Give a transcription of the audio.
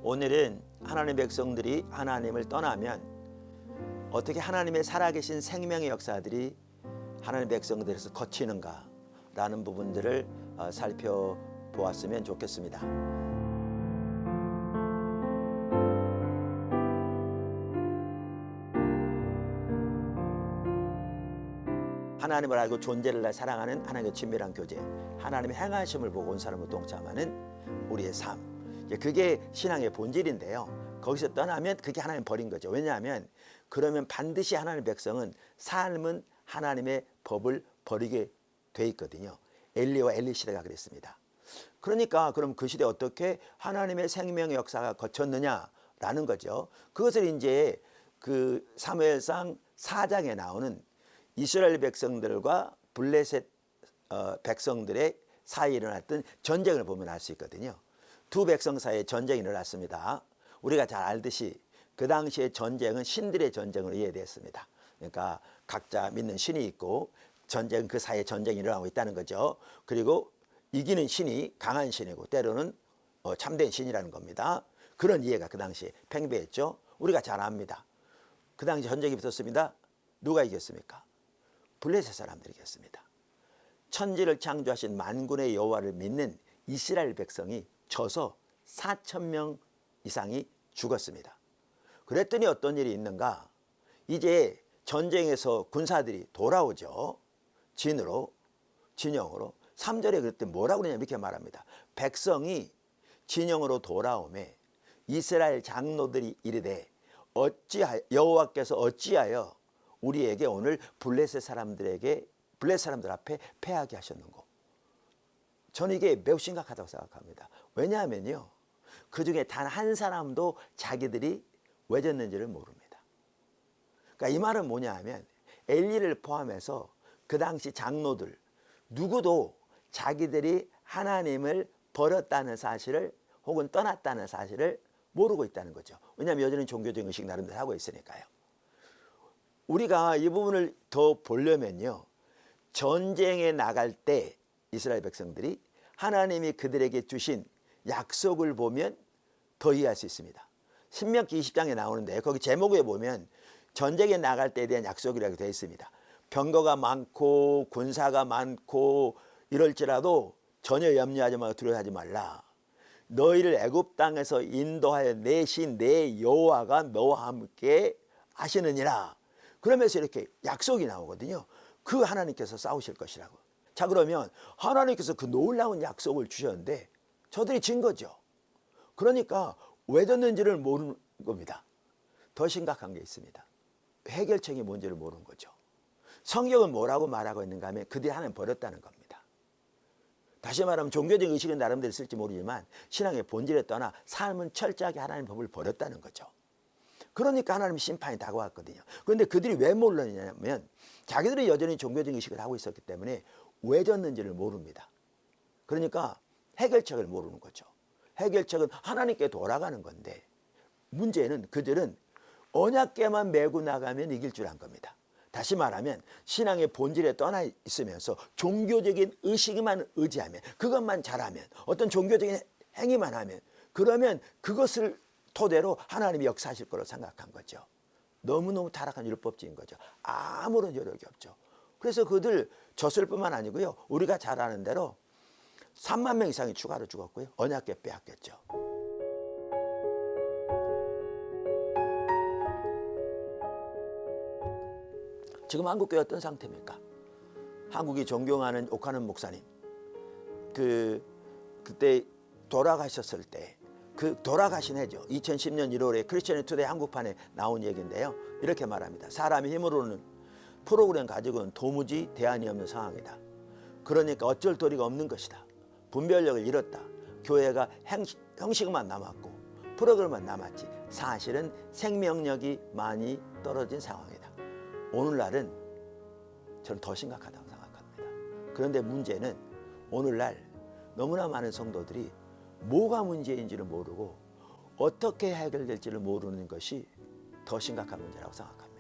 오늘은 하나님의 백성들이 하나님을 떠나면 어떻게 하나님의 살아계신 생명의 역사들이 하나님의 백성들에서 거치는가 라는 부분들을 살펴보았으면 좋겠습니다. 하나님을 알고 존재를 사랑하는 하나님의 친밀한 교제, 하나님의 행하심을 보고 온 사람을 동참하는 우리의 삶, 그게 신앙의 본질인데요. 거기서 떠나면 그게 하나님 버린 거죠. 왜냐하면 그러면 반드시 하나님의 백성은 삶은 하나님의 법을 버리게 돼 있거든요. 엘리와 엘리 시대가 그랬습니다. 그러니까 그럼 그 시대에 어떻게 하나님의 생명의 역사가 거쳤느냐라는 거죠. 그것을 이제 그 사무엘상 4장에 나오는 이스라엘 백성들과 블레셋 백성들의 사이에 일어났던 전쟁을 보면 알 수 있거든요. 두 백성 사이에 전쟁이 일어났습니다. 우리가 잘 알듯이 그 당시의 전쟁은 신들의 전쟁으로 이해됐습니다. 그러니까 각자 믿는 신이 있고 전쟁, 그 사이에 전쟁이 일어나고 있다는 거죠. 그리고 이기는 신이 강한 신이고 때로는 참된 신이라는 겁니다. 그런 이해가 그 당시에 팽배했죠. 우리가 잘 압니다. 그 당시 전쟁이 붙었습니다. 누가 이겼습니까? 블레셋 사람들이 이겼습니다. 천지를 창조하신 만군의 여호와를 믿는 이스라엘 백성이 져서 4,000명 이상이 죽었습니다. 그랬더니 어떤 일이 있는가? 이제 전쟁에서 군사들이 돌아오죠. 진영으로. 3절에 그때 뭐라고 그러냐면 이렇게 말합니다. 백성이 진영으로 돌아오매 이스라엘 장로들이 이르되 여호와께서 어찌하여 우리에게 오늘 블레셋 사람들 앞에 패하게 하셨는고. 저는 이게 매우 심각하다고 생각합니다. 왜냐하면요, 그 중에 단 한 사람도 자기들이 왜 졌는지를 모릅니다. 그러니까 이 말은 뭐냐 하면 엘리를 포함해서 그 당시 장로들 누구도 자기들이 하나님을 버렸다는 사실을 혹은 떠났다는 사실을 모르고 있다는 거죠. 왜냐하면 여전히 종교적인 의식 나름대로 하고 있으니까요. 우리가 이 부분을 더 보려면요, 전쟁에 나갈 때 이스라엘 백성들이 하나님이 그들에게 주신 약속을 보면 더 이해할 수 있습니다. 신명기 20장에 나오는데 거기 제목에 보면 전쟁에 나갈 때에 대한 약속이라고 되어 있습니다. 병거가 많고 군사가 많고 이럴지라도 전혀 염려하지 말고 두려워하지 말라. 너희를 애굽 땅에서 인도하여 내 신 내 여호와가 너와 함께 하시느니라. 그러면서 이렇게 약속이 나오거든요. 그 하나님께서 싸우실 것이라고. 자, 그러면 하나님께서 그 놀라운 약속을 주셨는데 저들이 진 거죠. 그러니까 왜 졌는지를 모르는 겁니다. 더 심각한 게 있습니다. 해결책이 뭔지를 모르는 거죠. 성경은 뭐라고 말하고 있는가 하면 그들이 하나님 버렸다는 겁니다. 다시 말하면 종교적인 의식은 나름대로 있을지 모르지만 신앙의 본질에 떠나 삶은 철저하게 하나님 법을 버렸다는 거죠. 그러니까 하나님 심판이 다가왔거든요. 그런데 그들이 왜 몰랐냐면 자기들이 여전히 종교적인 의식을 하고 있었기 때문에 왜 졌는지를 모릅니다. 그러니까 해결책을 모르는 거죠. 해결책은 하나님께 돌아가는 건데 문제는 그들은 언약궤만 메고 나가면 이길 줄 안 겁니다. 다시 말하면 신앙의 본질에 떠나 있으면서 종교적인 의식만 의지하면, 그것만 잘하면, 어떤 종교적인 행위만 하면, 그러면 그것을 토대로 하나님이 역사하실 거로 생각한 거죠. 너무너무 타락한 율법주의인 거죠. 아무런 효력이 없죠. 그래서 그들 졌을 뿐만 아니고요, 우리가 잘 아는 대로 3만 명 이상이 추가로 죽었고요, 언약궤 빼앗겼죠. 지금 한국교회 어떤 상태입니까? 한국이 존경하는 옥하는 목사님, 그때 돌아가셨을 때, 그 돌아가신 해죠. 2010년 1월에 크리스천 투데이 한국판에 나온 얘기인데요, 이렇게 말합니다. 사람의 힘으로는 프로그램 가지고는 도무지 대안이 없는 상황이다. 그러니까 어쩔 도리가 없는 것이다. 분별력을 잃었다. 교회가 형식만 남았고 프로그램만 남았지 사실은 생명력이 많이 떨어진 상황이다. 오늘날은 저는 더 심각하다고 생각합니다. 그런데 문제는 오늘날 너무나 많은 성도들이 뭐가 문제인지를 모르고 어떻게 해결될지를 모르는 것이 더 심각한 문제라고 생각합니다.